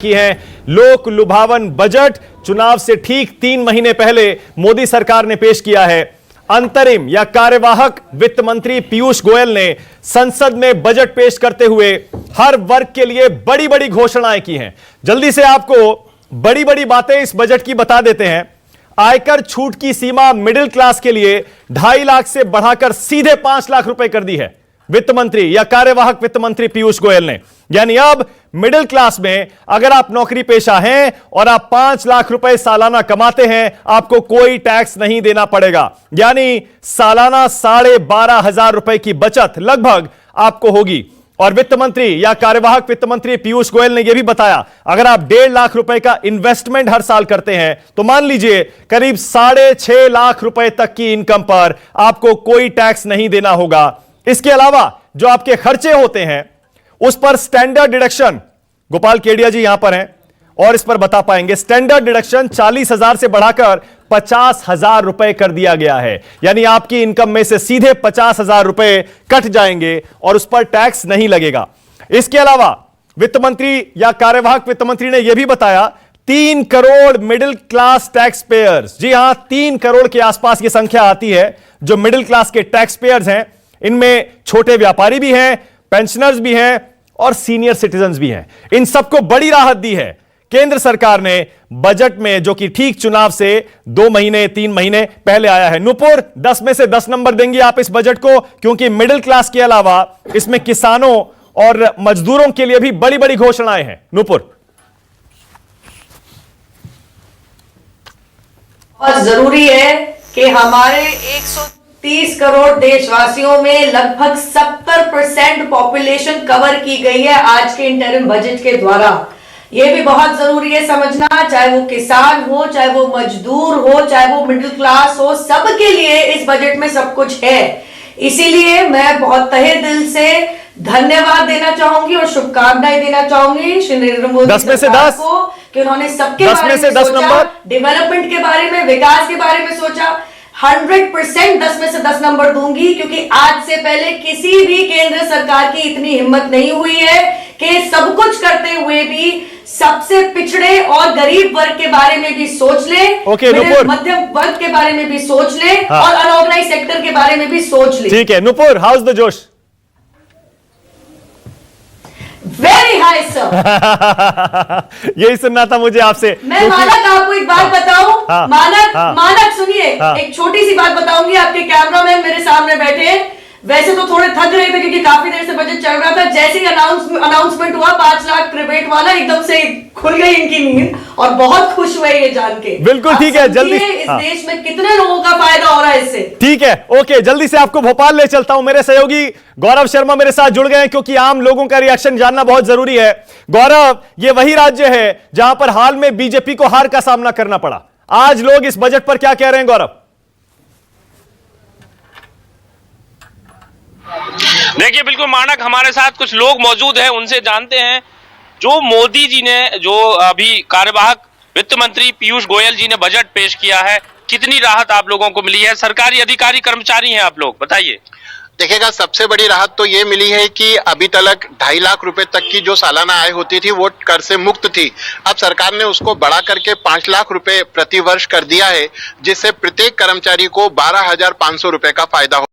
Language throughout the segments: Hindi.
की है लोक लुभावन बजट चुनाव से ठीक 3 महीने पहले मोदी सरकार ने पेश किया है। अंतरिम या कार्यवाहक वित्त मंत्री पीयूष गोयल ने संसद में बजट पेश करते हुए हर वर्ग के लिए बड़ी बड़ी घोषणाएं की हैं। जल्दी से आपको बड़ी बड़ी बातें इस बजट की बता देते हैं। आयकर छूट की सीमा मिडिल क्लास के लिए 2.5 लाख से बढ़ाकर सीधे 5 लाख रुपए कर दी है वित्त मंत्री या कार्यवाहक वित्त मंत्री पीयूष गोयल ने। यानी अब मिडिल क्लास में अगर आप नौकरी पेशा हैं और आप 5 लाख रुपए सालाना कमाते हैं, आपको कोई टैक्स नहीं देना पड़ेगा। यानी सालाना 12,500 रुपए की बचत लगभग आपको होगी। और वित्त मंत्री या कार्यवाहक वित्त मंत्री पीयूष गोयल ने यह भी बताया, अगर आप 1.5 लाख रुपए का इन्वेस्टमेंट हर साल करते हैं तो मान लीजिए करीब 6.5 लाख रुपए तक की इनकम पर आपको कोई टैक्स नहीं देना होगा। इसके अलावा जो आपके खर्चे होते हैं उस पर स्टैंडर्ड डिडक्शन, गोपाल केडिया जी यहां पर हैं और इस पर बता पाएंगे, स्टैंडर्ड डिडक्शन 40,000 से बढ़ाकर 50,000 रुपए कर दिया गया है। यानी आपकी इनकम में से सीधे 50,000 रुपए कट जाएंगे और उस पर टैक्स नहीं लगेगा। इसके अलावा वित्त मंत्री या कार्यवाहक वित्त मंत्री ने यह भी बताया 3 crore middle class tax payers, जी हां 3 करोड़ के आसपास यह संख्या आती है जो मिडिल क्लास के टैक्स पेयर्स हैं। इनमें छोटे व्यापारी भी हैं, पेंशनर्स भी हैं और सीनियर सिटीजन्स भी हैं। इन सबको बड़ी राहत दी है केंद्र सरकार ने बजट में, जो कि ठीक चुनाव से 2 महीने 3 महीने पहले आया है। नुपुर 10 में से 10 नंबर देंगे आप इस बजट को, क्योंकि मिडिल क्लास के अलावा इसमें किसानों और मजदूरों के लिए भी बड़ी बड़ी घोषणाएं हैं। नुपुर, बहुत जरूरी है कि हमारे 130 करोड़ देशवासियों में लगभग 70% पॉपुलेशन कवर की गई है आज के इंटरिम बजट के द्वारा। यह भी बहुत जरूरी है समझना, चाहे वो किसान हो, चाहे वो मजदूर हो, चाहे वो मिडिल क्लास हो, सबके लिए इस बजट में सब कुछ है। इसीलिए मैं बहुत तहे दिल से धन्यवाद देना चाहूंगी और शुभकामनाएं देना चाहूंगी श्री नरेंद्र मोदी सरकार को कि उन्होंने सबके बारे में सोचा, डेवलपमेंट के बारे में, विकास के बारे में सोचा। 100% 10 में से 10 नंबर दूंगी, क्योंकि आज से पहले किसी भी केंद्र सरकार की इतनी हिम्मत नहीं हुई है कि सब कुछ करते हुए भी सबसे पिछड़े और गरीब वर्ग के बारे में भी सोच ले, मध्यम वर्ग के बारे में भी सोच ले, और अनऑर्गेनाइज सेक्टर के बारे में भी सोच ले। ठीक है नुपुर, हाउस द जोश? Very high sir. यही सुनना था मुझे आपसे। मैं मानक आपको एक बात बताऊं, मानक सुनिए, एक छोटी सी बात बताऊंगी। आपके कैमरामैन मेरे सामने बैठे, वैसे तो थोड़े थक रहे थे क्योंकि काफी देर से बजट चल रहा था। जैसे ही अनाउंसमेंट हुआ 5 लाख रिबेट वाला, एकदम से खुल गई इनकी नींद और बहुत खुश हुए ये जान के। बिल्कुल ठीक है, जल्दी। इस देश में कितने लोगों का फायदा हो रहा है इससे। ठीक है, ओके, जल्दी से आपको भोपाल ले चलता हूं। मेरे सहयोगी गौरव शर्मा मेरे साथ जुड़ गए हैं, क्योंकि आम लोगों का रिएक्शन जानना बहुत जरूरी है। गौरव, ये वही राज्य है जहां पर हाल में बीजेपी को हार का सामना करना पड़ा। आज लोग इस बजट पर क्या कह रहे हैं गौरव? देखिए, बिल्कुल मानक, हमारे साथ कुछ लोग मौजूद हैं, उनसे जानते हैं जो मोदी जी ने, जो अभी कार्यवाहक वित्त मंत्री पीयूष गोयल जी ने बजट पेश किया है, कितनी राहत आप लोगों को मिली है? सरकारी अधिकारी कर्मचारी हैं आप लोग, बताइए। देखिएगा, सबसे बड़ी राहत तो ये मिली है कि अभी तक 2.5 लाख रुपए तक की जो सालाना आय होती थी वो कर से मुक्त थी। अब सरकार ने उसको बढ़ा करके 5 लाख रुपए प्रति वर्ष कर दिया है, जिससे प्रत्येक कर्मचारी को 12,500 रुपए का फायदा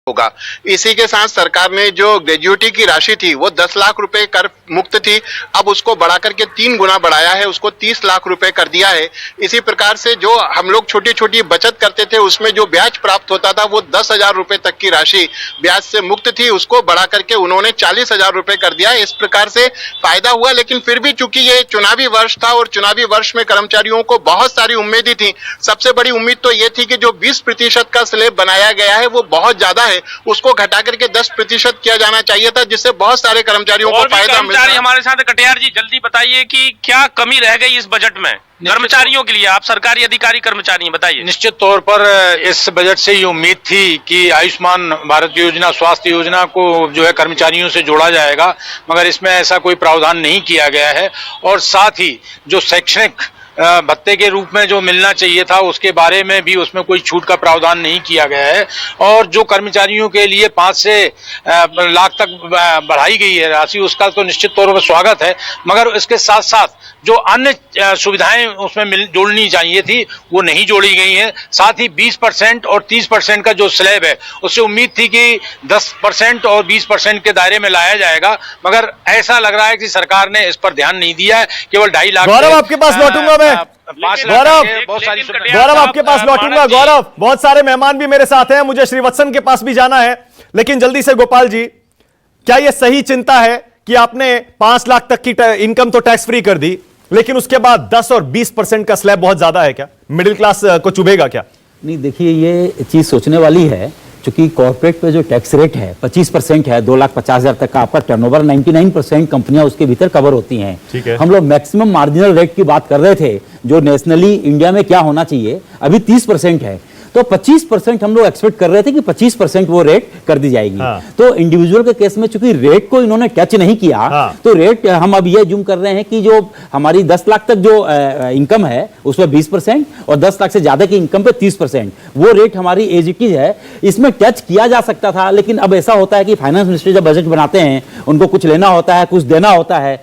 होगा। इसी के साथ सरकार ने जो ग्रेजुएटी की राशि थी वो 10 लाख रुपए कर मुक्त थी, अब उसको बढ़ा करके 3 गुना बढ़ाया है, उसको 30 लाख रुपए कर दिया है। इसी प्रकार से जो हम लोग छोटी छोटी बचत करते थे उसमें जो ब्याज प्राप्त होता था वो 10,000 रुपए तक की राशि ब्याज से मुक्त थी, उसको बढ़ा करके उन्होंने 40,000 रुपए कर दिया है। इस प्रकार से फायदा हुआ। लेकिन फिर भी चूंकि ये चुनावी वर्ष था और चुनावी वर्ष में कर्मचारियों को बहुत सारी उम्मीदें थी। सबसे बड़ी उम्मीद तो ये थी कि जो 20% का स्लैब बनाया गया है वो बहुत ज्यादा है, उसको घटा करके 10% किया जाना चाहिए था, जिससे बहुत सारे कर्मचारियों को फायदा मिलता है। हमारे साथ कटियार जी, जल्दी बताइए कि क्या कमी रह गई इस बजट में कर्मचारियों के लिए? आप सरकारी अधिकारी कर्मचारी हैं, बताइए। निश्चित तौर पर इस बजट से ये उम्मीद थी कि आयुष्मान भारत योजना, स्वास्थ्य योजना को जो है कर्मचारियों से जोड़ा जाएगा, मगर इसमें ऐसा कोई प्रावधान नहीं किया गया है। और साथ ही जो शैक्षणिक भत्ते के रूप में जो मिलना चाहिए था उसके बारे में भी उसमें कोई छूट का प्रावधान नहीं किया गया है। और जो कर्मचारियों के लिए 5 से लाख तक बढ़ाई गई है राशि, उसका तो निश्चित तौर पर स्वागत है, मगर इसके साथ साथ जो अन्य सुविधाएं उसमें जोड़नी चाहिए थी वो नहीं जोड़ी गई हैं। साथ ही 20% और 30% का जो स्लैब है उससे उम्मीद थी कि 10% और 20% के दायरे में लाया जाएगा, मगर ऐसा लग रहा है कि सरकार ने इस पर ध्यान नहीं दिया है। केवल 2.5 लाख। गौरव आपके पास लौटूंगा मैं। 5 गौरव, लाख बहुत सारी गौरव आपके पास लौटूंगा। गौरव, बहुत सारे मेहमान भी मेरे साथ हैं, मुझे श्रीवत्सन के पास भी जाना है, लेकिन जल्दी से गोपाल जी, क्या यह सही चिंता है कि आपने 5 लाख तक की इनकम तो टैक्स फ्री कर दी, लेकिन उसके बाद 10 और 20% का स्लैब बहुत ज्यादा है? क्या मिडिल क्लास को चुभेगा क्या? नहीं, देखिए ये चीज सोचने वाली है, क्योंकि कॉर्पोरेट पे जो टैक्स रेट है 25% है, 2,50,000 तक का आपका टर्नओवर, 99% कंपनियां उसके भीतर कवर होती हैं। ठीक है। हम लोग मैक्सिमम मार्जिनल रेट की बात कर रहे थे, जो नेशनली इंडिया में क्या होना चाहिए, अभी 30% है, तो 25% हम लोग एक्सपेक्ट कर रहे थे कि 25% वो रेट कर दी जाएगी। हाँ। तो इंडिविजुअल के केस में चूंकि रेट को इन्होंने टच नहीं किया, हाँ। तो रेट हम अब ये जूम कर रहे हैं कि जो हमारी 10 लाख तक जो इनकम है उस पर 20% और 10 लाख से ज्यादा की इनकम पे 30%, वो रेट हमारी एज इट इज है। इसमें टच किया जा सकता था, लेकिन अब ऐसा होता है कि फाइनेंस मिनिस्टर जब बजट बनाते हैं उनको कुछ लेना होता है, कुछ देना होता है,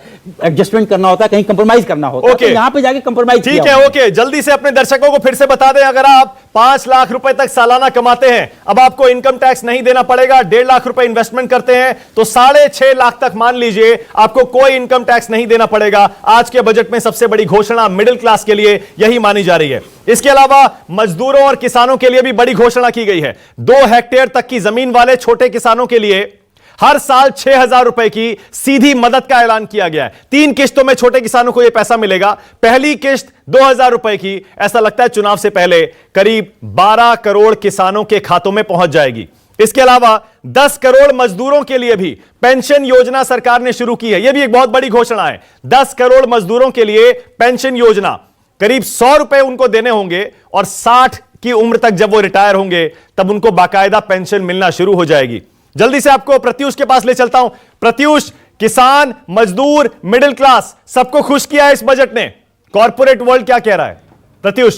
एडजस्टमेंट करना होता है, कहीं कंप्रोमाइज करना होता है, तो यहाँ पे जाके कंप्रोमाइज ठीक है। ओके, जल्दी से अपने दर्शकों को फिर से बता दें, अगर आप 5 लाख रुपए तक सालाना कमाते हैं, अब आपको इनकम टैक्स नहीं देना पड़ेगा। 1.5 लाख रुपए इन्वेस्टमेंट करते हैं तो 6.5 लाख तक मान लीजिए आपको कोई इनकम टैक्स नहीं देना पड़ेगा। आज के बजट में सबसे बड़ी घोषणा मिडिल क्लास के लिए यही मानी जा रही है। इसके अलावा मजदूरों और किसानों के लिए भी बड़ी घोषणा की गई है। 2 हेक्टेयर तक की जमीन वाले छोटे किसानों के लिए हर साल 6,000 रुपए की सीधी मदद का ऐलान किया गया है। 3 किस्तों में छोटे किसानों को यह पैसा मिलेगा। पहली किस्त 2,000 रुपए की, ऐसा लगता है चुनाव से पहले करीब 12 करोड़ किसानों के खातों में पहुंच जाएगी। इसके अलावा 10 करोड़ मजदूरों के लिए भी पेंशन योजना सरकार ने शुरू की है। यह भी एक बहुत बड़ी घोषणा है। 10 करोड़ मजदूरों के लिए पेंशन योजना, करीब 100 रुपए उनको देने होंगे और 60 की उम्र तक जब वो रिटायर होंगे तब उनको बाकायदा पेंशन मिलना शुरू हो जाएगी। जल्दी से आपको प्रत्युष के पास ले चलता हूं। प्रत्युष, किसान, मजदूर, मिडिल क्लास, सबको खुश किया है इस बजट ने। कॉर्पोरेट वर्ल्ड क्या कह रहा है? प्रत्युष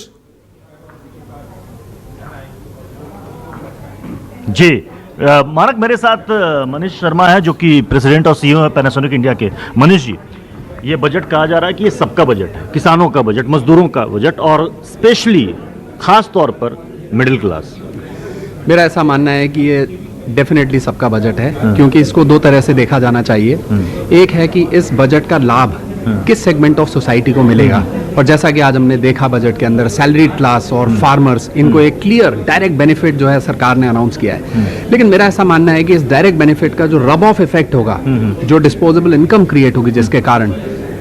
जी। मानक, मेरे साथ मनीष शर्मा है, जो कि प्रेसिडेंट और सीईओ है पैनासोनिक इंडिया के। मनीष जी, ये बजट कहा जा रहा है कि ये सबका बजट है, किसानों का बजट, मजदूरों का बजट और स्पेशली खास तौर पर मिडिल क्लास। मेरा ऐसा मानना है कि ये डेफिनेटली सबका बजट है, क्योंकि इसको 2 तरह से देखा जाना चाहिए। एक है कि इस बजट का लाभ किस सेगमेंट ऑफ सोसाइटी को मिलेगा, और जैसा कि आज हमने देखा बजट के अंदर सैलरीड क्लास और फार्मर्स, इनको एक क्लियर डायरेक्ट बेनिफिट जो है सरकार ने अनाउंस किया है। लेकिन मेरा ऐसा मानना है कि इस डायरेक्ट बेनिफिट का जो रब ऑफ इफेक्ट होगा, जो डिस्पोजेबल इनकम क्रिएट होगी जिसके कारण,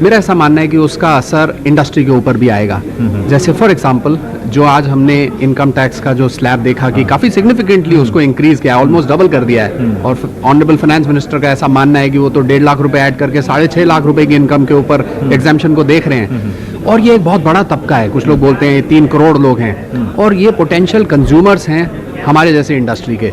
मेरा ऐसा मानना है कि उसका असर इंडस्ट्री के ऊपर भी आएगा। जैसे फॉर एग्जांपल जो आज हमने इनकम टैक्स का जो स्लैब देखा कि काफी सिग्निफिकेंटली उसको इंक्रीज किया, ऑलमोस्ट डबल कर दिया है, और ऑनरेबल फाइनेंस मिनिस्टर का ऐसा मानना है कि वो तो 1.5 लाख रुपए ऐड करके 6.5 लाख रुपए की इनकम के ऊपर एग्जाम्पशन को देख रहे हैं। और ये एक बहुत बड़ा तबका है, कुछ लोग बोलते हैं 3 करोड़ लोग हैं, और ये पोटेंशियल कंज्यूमर्स हैं हमारे जैसे इंडस्ट्री के।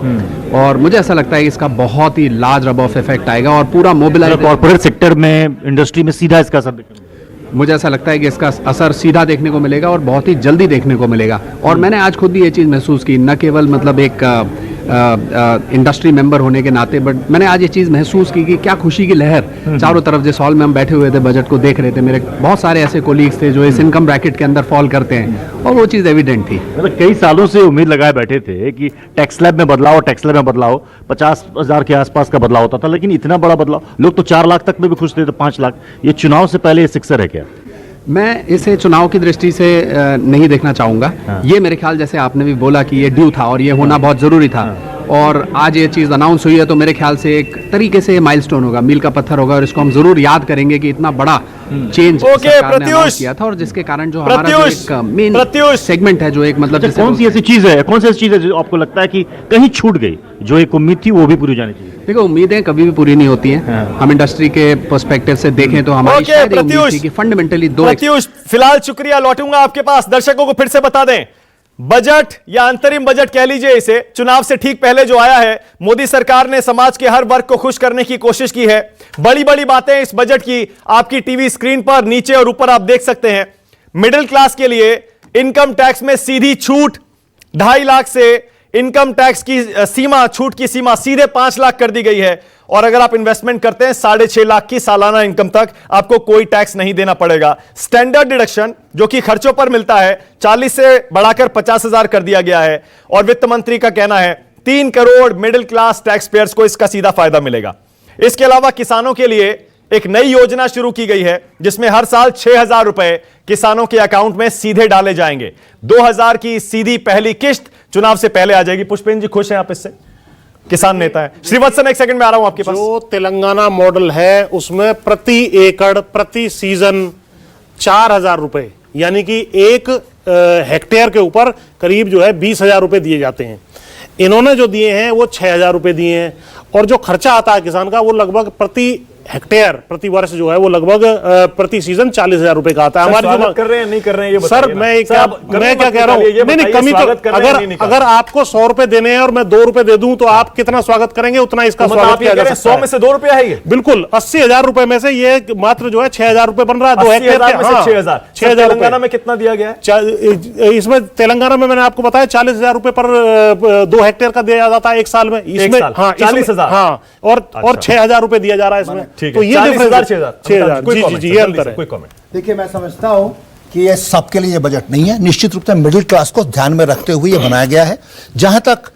और मुझे ऐसा लगता है कि इसका बहुत ही लार्ज रब ऑफ इफेक्ट आएगा और पूरा मोबिलाइज कॉर्पोरेट सेक्टर में, इंडस्ट्री में सीधा इसका असर दिखेगा। मुझे ऐसा लगता है कि इसका असर सीधा देखने को मिलेगा और बहुत ही जल्दी देखने को मिलेगा। और मैंने आज खुद भी ये चीज़ महसूस की, न केवल मतलब एक इंडस्ट्री मेंबर होने के नाते, बट मैंने आज ये चीज़ महसूस की कि क्या खुशी की लहर चारों तरफ। जिस हॉल में हम बैठे हुए थे, बजट को देख रहे थे, मेरे बहुत सारे ऐसे कोलीग्स थे जो इस इनकम ब्रैकेट के अंदर फॉल करते हैं, और वो चीज़ एविडेंट थी। मतलब कई सालों से उम्मीद लगाए बैठे थे कि टैक्स स्लैब में बदलाव, टैक्स स्लैब में बदलाव 50,000 के आसपास का बदलाव होता था, लेकिन इतना बड़ा बदलाव, लोग तो 4 लाख तक में भी खुश थे, तो 5 लाख, ये चुनाव से पहले ये सिक्सर है क्या? मैं इसे चुनाव की दृष्टि से नहीं देखना चाहूँगा। ये मेरे ख्याल, जैसे आपने भी बोला कि ये ड्यू था और ये होना बहुत ज़रूरी था, और आज ये चीज़ अनाउंस हुई है, तो मेरे ख्याल से एक तरीके से माइलस्टोन होगा, मील का पत्थर होगा, और इसको हम जरूर याद करेंगे कि इतना बड़ा चेंज सरकार ने अनाउंस किया था, और जिसके कारण जो हमारा जो एक मेन सेगमेंट है, जो एक मतलब कौन सी ऐसी चीज़ है, कौन सी ऐसी चीज़ है जो आपको लगता है कि कहीं छूट गई, जो एक उम्मीद थी वो भी पूरी हो जानी चाहिए? देखो, उम्मीदें कभी भी पूरी नहीं होती हैं। हम इंडस्ट्री के पर्सपेक्टिव से देखें तो हमारी शायद उम्मीद थी कि फंडामेंटली 2। प्रत्युष, फिलहाल शुक्रिया, लौटूंगा आपके पास। दर्शकों को फिर से बता दें, बजट या अंतरिम बजट कह लीजिए इसे, चुनाव से ठीक पहले जो आया है, मोदी सरकार ने समाज के हर वर्ग को खुश करने की कोशिश की है। बड़ी बड़ी बातें इस बजट की आपकी टीवी स्क्रीन पर नीचे और ऊपर आप देख सकते हैं। मिडिल क्लास के लिए इनकम टैक्स में सीधी छूट 2.5 लाख से इनकम टैक्स की सीमा, छूट की सीमा सीधे 5 लाख कर दी गई है। और अगर आप इन्वेस्टमेंट करते हैं 6.5 लाख की सालाना इनकम तक, आपको कोई टैक्स नहीं देना पड़ेगा। स्टैंडर्ड डिडक्शन जो कि खर्चों पर मिलता है 40 से बढ़ाकर 50,000 कर दिया गया है। और वित्त मंत्री का कहना है 3 crore middle class tax pairs को इसका सीधा फायदा मिलेगा। इसके अलावा किसानों के लिए एक नई योजना शुरू की गई है जिसमें हर साल 6,000 रुपए किसानों के अकाउंट में सीधे डाले जाएंगे। 2,000 की सीधी पहली किश्त चुनाव से पहले आ जाएगी। पुष्पेंद्र जी खुश हैं आप इससे? किसान नेता है। श्रीवत्सन, एक सेकंड में आ रहा हूं आपके पास। जो तेलंगाना मॉडल है उसमें प्रति एकड़ प्रति सीजन 4,000 रुपए, यानी कि 1 हेक्टेयर के ऊपर करीब जो है 20,000 रुपए दिए जाते हैं। इन्होंने जो दिए हैं वो 6,000 रुपए दिए हैं। और जो खर्चा आता है किसान का वो लगभग प्रति हेक्टेयर प्रति वर्ष जो है वो लगभग प्रति सीजन 40,000 रुपए का आता है। हमारे जो कर रहे हैं नहीं कर रहे हैं ये सर, मैं क्या कह रहा हूँ, नहीं कमी तो अगर आपको 100 रुपए देने हैं और मैं 2 रुपए दे दूं तो आप कितना स्वागत करेंगे, उतना इसका स्वागत किया जा सकता है। 100 में से 2 रुपया है ये? बिल्कुल, 80,000 रुपए में से ये मात्र जो है 6,000 रुपए बन रहा है। 2 हेक्टेयर में से 6,000 तेलंगाना में कितना दिया गया है? इसमें तेलंगाना में मैंने आपको बताया 40,000 रुपए पर 2 हेक्टेयर का दिया जाता है एक साल में। इसमें 40,000, हाँ, और 6,000 रुपए दिया जा रहा है इसमें। तो ये 6,000 जी, ये अंतर है। कोई कमेंट? देखिए, मैं समझता हूं कि ये सबके लिए बजट नहीं है। निश्चित रूप से मिडिल क्लास को ध्यान में रखते हुए ये बनाया गया है। जहां तक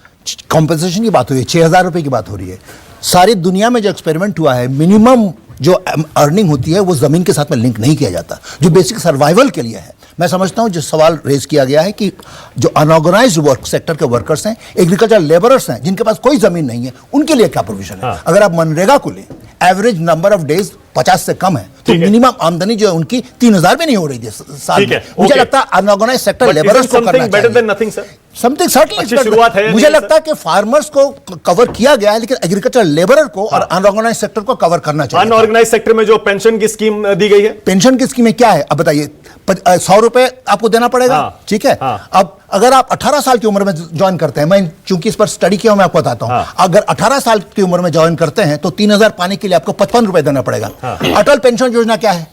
कॉम्पेंसेशन की बात हुई है, 6,000 रुपए की बात हो रही है। सारी दुनिया में जो एक्सपेरिमेंट हुआ है, मिनिमम जो अर्निंग होती है वो जमीन के साथ में लिंक नहीं किया जाता, जो बेसिक सर्वाइवल के लिए है। मैं समझता हूं जो सवाल रेज किया गया है कि जो अनऑर्गेनाइज्ड वर्क सेक्टर के वर्कर्स हैं, एग्रीकल्चर लेबरर्स हैं, जिनके पास कोई जमीन नहीं है, उनके लिए क्या प्रोविजन है। अगर आप मनरेगा को लें, एवरेज नंबर ऑफ डेज 50 से कम है, तो मिनिमम आमदनी जो है उनकी 3,000 भी नहीं हो रही थी साल में। मुझे लगता है अनऑर्गेनाइज्ड सेक्टर लेबरर्स को करना चाहिए। समथिंग सर्टनली शुरुआत है। मुझे लगता है कि फार्मर्स को कवर किया गया है, लेकिन एग्रीकल्चर लेबरर को और अनऑर्गेनाइज्ड सेक्टर को कवर करना चाहिए। अनऑर्गेनाइज्ड सेक्टर में जो पेंशन की स्कीम दी गई है, पेंशन की स्कीम में क्या है अब बताइए? 100 रुपए आपको देना पड़ेगा, ठीक है। अब अगर आप 18 साल की उम्र में ज्वाइन करते हैं, मैं चूंकि इस पर स्टडी किया हूं, मैं आपको बताता हूं। अगर 18 साल की उम्र में ज्वाइन करते हैं तो 3,000 पाने के लिए आपको 55 रुपए देना पड़ेगा। अटल पेंशन योजना क्या है?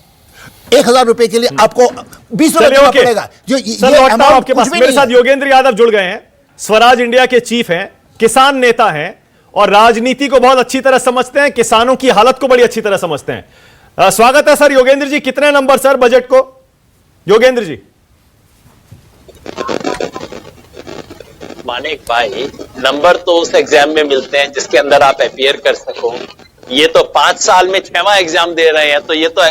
1,000 रुपए के लिए आपको 20 रुपए देना पड़ेगा। जो आपके पास मेरे साथ योगेंद्र यादव जुड़ गए हैं, स्वराज इंडिया के चीफ हैं, किसान नेता हैं और राजनीति को बहुत अच्छी तरह समझते हैं, किसानों की हालत को बड़ी अच्छी तरह समझते हैं। स्वागत है सर। योगेंद्र जी, कितने नंबर सर बजट को? योगेंद्र जी। मानिक भाई, नंबर तो उस एग्जाम में मिलते हैं जिसके अंदर आप अपीयर कर सको। ये तो 5 साल में 6वां एग्जाम दे रहे हैं, तो ये तो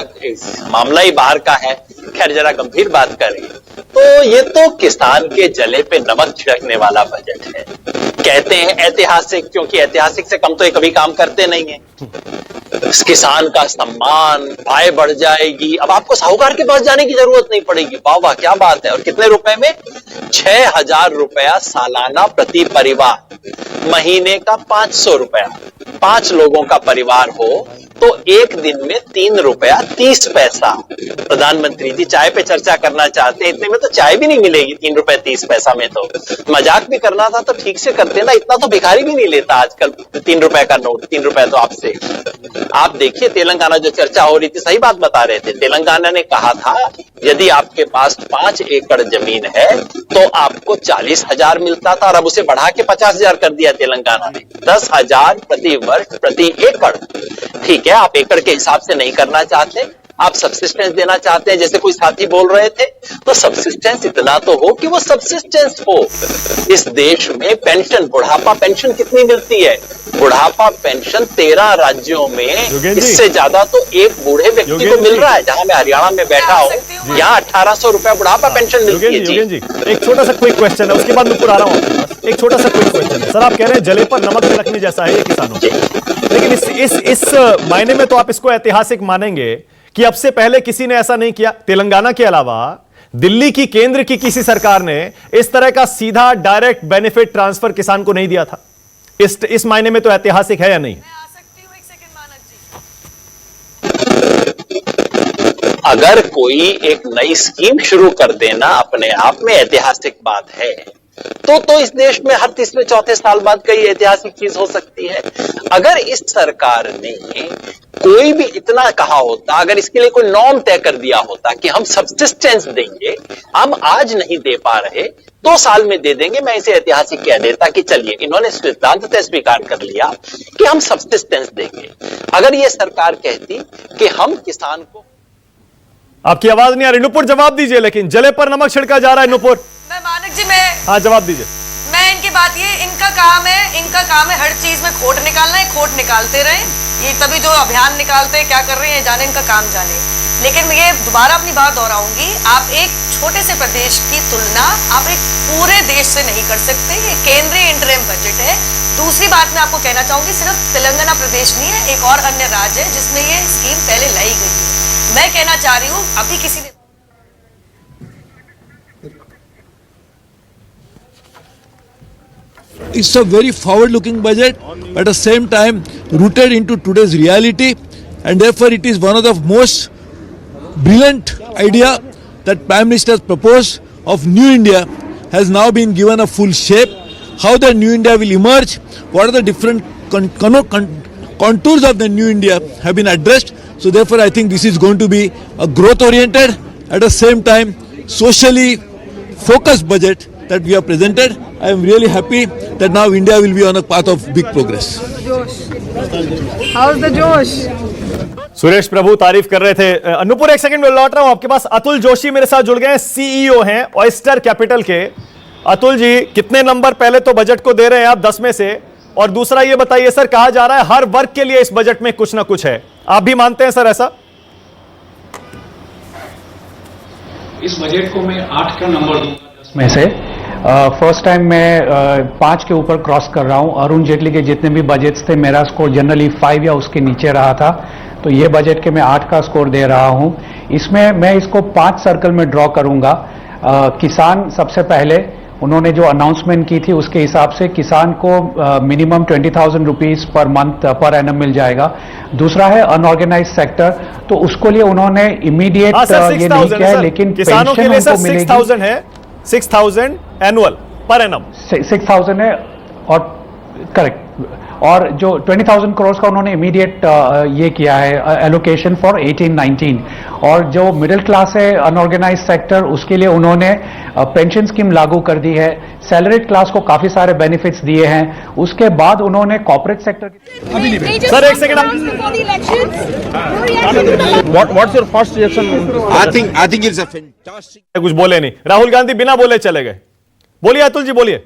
मामला ही बाहर का है। खैर, जरा गंभीर बात करें तो ये तो किसान के जले पे नमक छिड़कने वाला बजट है। कहते हैं ऐतिहासिक, क्योंकि ऐतिहासिक से कम तो ये कभी काम करते नहीं है। किसान का सम्मान, आय बढ़ जाएगी, अब आपको साहूकार के पास जाने की जरूरत नहीं पड़ेगी। वाह वाह, क्या बात है। और कितने रुपए में? 6,000 रुपया सालाना प्रति परिवार, महीने का 500 रुपया। 5 लोगों का परिवार हो तो एक दिन में 3 रुपया 30 पैसा। प्रधानमंत्री जी चाय पे चर्चा करना चाहते हैं, इतने में तो चाय भी नहीं मिलेगी 3 रुपए 30 पैसा में। तो मजाक भी करना था तो ठीक से करते ना, इतना तो भिखारी भी नहीं लेता आजकल 3 रुपए का नोट। 3 रुपए तो आपसे। आप देखिए, तेलंगाना जो चर्चा हो रही थी, सही बात बता रहे थे। तेलंगाना ने कहा था यदि आपके पास 5 एकड़ जमीन है तो आपको 40,000 मिलता था, और अब उसे बढ़ा के 50,000 कर दिया तेलंगाना ने। 10,000 प्रति वर्ष प्रति एकड़। ठीक है, आप एकड़ के हिसाब से नहीं करना चाहते, आप सब्सिस्टेंस देना चाहते हैं, जैसे कोई साथी बोल रहे थे, तो सब्सिस्टेंस इतना तो हो कि वो सब्सिस्टेंस हो। इस देश में पेंशन, बुढ़ापा पेंशन कितनी मिलती है? बुढ़ापा पेंशन 13 राज्यों में इससे ज्यादा तो एक बूढ़े व्यक्ति को मिल रहा है। जहां मैं हरियाणा में बैठा हूं, यहाँ 1,800 रुपया बुढ़ापा पेंशन मिलती है। जी, एक छोटा सा क्विक क्वेश्चन है, उसके बाद मैं पूरा आ रहा हूं। एक छोटा सा क्विक क्वेश्चन है सर। आप कह रहे हैं जले पर नमक छिड़कने जैसा है ये किसानों को, लेकिन इस मायने में तो आप इसको ऐतिहासिक मानेंगे कि अब से पहले किसी ने ऐसा नहीं किया। तेलंगाना के अलावा दिल्ली की केंद्र की किसी सरकार ने इस तरह का सीधा डायरेक्ट बेनिफिट ट्रांसफर किसान को नहीं दिया था। इस मायने में तो ऐतिहासिक है या नहीं? अगर कोई एक नई स्कीम शुरू कर देना अपने आप में ऐतिहासिक बात है। तो इस देश में हर तीसरे चौथे साल बाद कई ऐतिहासिक चीज हो सकती है। अगर इस सरकार ने कोई भी इतना कहा होता, अगर इसके लिए कोई नॉर्म तय कर दिया होता कि हम सब्सिस्टेंस देंगे, हम आज नहीं दे पा रहे 2 साल में दे देंगे, मैं इसे ऐतिहासिक कह देता कि चलिए इन्होंने सिद्धांत तय स्वीकार कर लिया कि हम सब्सिस्टेंस देंगे। अगर ये सरकार कहती कि हम किसान को, आपकी आवाज नहीं आ रही नुपुर, जवाब दीजिए। लेकिन जले पर नमक छिड़का जा रहा है नुपुर। मैं मानक जी, मैं हाँ जवाब दीजिए। मैं इनकी बात, ये इनका काम है हर चीज में खोट निकालना है, खोट निकालते रहे। ये तभी जो अभियान निकालते हैं, क्या कर रहे हैं जाने, इनका काम जाने। लेकिन मैं ये दोबारा अपनी बात दोहराऊंगी, आप एक छोटे से प्रदेश की तुलना आप एक पूरे देश से नहीं कर सकते। ये केंद्रीय इंटरिम बजट है। दूसरी बात मैं आपको कहना चाहूंगी, सिर्फ तेलंगाना प्रदेश नहीं है, एक और अन्य राज्य है जिसमें ये स्कीम पहले लाई गई है। मैं कहना चाह रही हूँ, अभी किसी ने It's a very forward-looking budget, but at the same time rooted into today's reality, and therefore it is one of the most brilliant idea that Prime Minister has proposed of New India has now been given a full shape. How the New India will emerge, what are the different contours of the New India have been addressed. So therefore I think this is going to be a growth-oriented, at the same time socially focused budget that we have presented. I am really happy that now India will be on a path of big progress. How's the Josh? Suresh प्रभु तारीफ कर रहे थे। नुपुर एक सेकंड में लौट रहा हूं आपके पास। अतुल जोशी मेरे साथ जुड़ गए हैं, सीईओ हैं ऑयस्टर कैपिटल के। अतुल जी, कितने नंबर पहले तो बजट को दे रहे हैं आप 10 में से, और दूसरा ये बताइए सर, कहा जा रहा है हर वर्ग के लिए इस बजट में कुछ ना कुछ है, आप भी मानते हैं सर ऐसा? इस बजट को मैं 8 का नंबर दूंगा 10 में से। फर्स्ट टाइम मैं 5 के ऊपर क्रॉस कर रहा हूं। अरुण जेटली के जितने भी बजट्स थे, मेरा स्कोर जनरली 5 या उसके नीचे रहा था, तो ये बजट के मैं 8 का स्कोर दे रहा हूं। इसमें मैं इसको 5 सर्कल में ड्रॉ करूंगा। किसान सबसे पहले, उन्होंने जो अनाउंसमेंट की थी उसके हिसाब से किसान को minimum 20,000 rupees per month per annum मिल जाएगा। दूसरा है अनऑर्गेनाइज सेक्टर, तो उसको लिए उन्होंने इमीडिएट ये नहीं किया है, लेकिन किसानों के लिए सर 6,000 है, 6,000 एनुअल पर एनम 6,000 है, और करेक्ट। और जो 20,000 करोड़ का उन्होंने इमीडिएट ये किया है एलोकेशन फॉर 18-19। और जो मिडिल क्लास है अनऑर्गेनाइज सेक्टर, उसके लिए उन्होंने पेंशन स्कीम लागू कर दी है, सैलरीड क्लास को काफी सारे बेनिफिट्स दिए हैं। उसके बाद उन्होंने कॉर्पोरेट सेक्टर सर एक second, What's your first reaction? I think it's a fantastic. कुछ बोले नहीं, राहुल गांधी बिना बोले चले गए। बोलिए अतुल जी, बोलिए।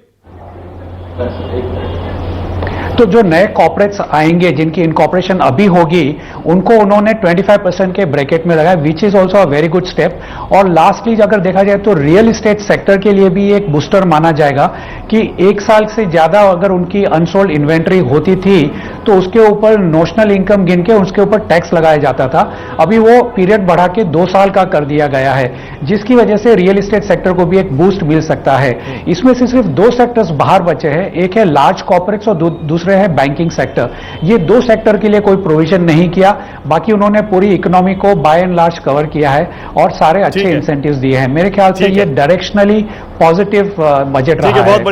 तो जो नए कॉर्पोरेट्स आएंगे जिनकी इनकॉर्पोरेशन अभी होगी, उनको उन्होंने 25% के ब्रैकेट में लगाया, which is also a very good step. और लास्टली अगर देखा जाए तो रियल एस्टेट सेक्टर के लिए भी एक बूस्टर माना जाएगा कि 1 साल से ज्यादा अगर उनकी अनसोल्ड इन्वेंट्री होती थी तो उसके ऊपर नोशनल इनकम गिन के उसके ऊपर टैक्स लगाया जाता था। अभी वो पीरियड बढ़ा के 2 साल का कर दिया गया है, जिसकी वजह से रियल एस्टेट सेक्टर को भी एक बूस्ट मिल सकता है। इसमें से सिर्फ 2 सेक्टर्स बाहर बचे हैं, एक है लार्ज कॉर्पोरेट्स और दूसरे है बैंकिंग सेक्टर। ये 2 सेक्टर के लिए कोई प्रोविजन नहीं किया, बाकी उन्होंने पूरी इकोनॉमी को बाय एंड लार्ज कवर किया है और सारे अच्छे इंसेंटिव्स दिए हैं। मेरे ख्याल से ये डायरेक्शनली पॉजिटिव बजट रहा है।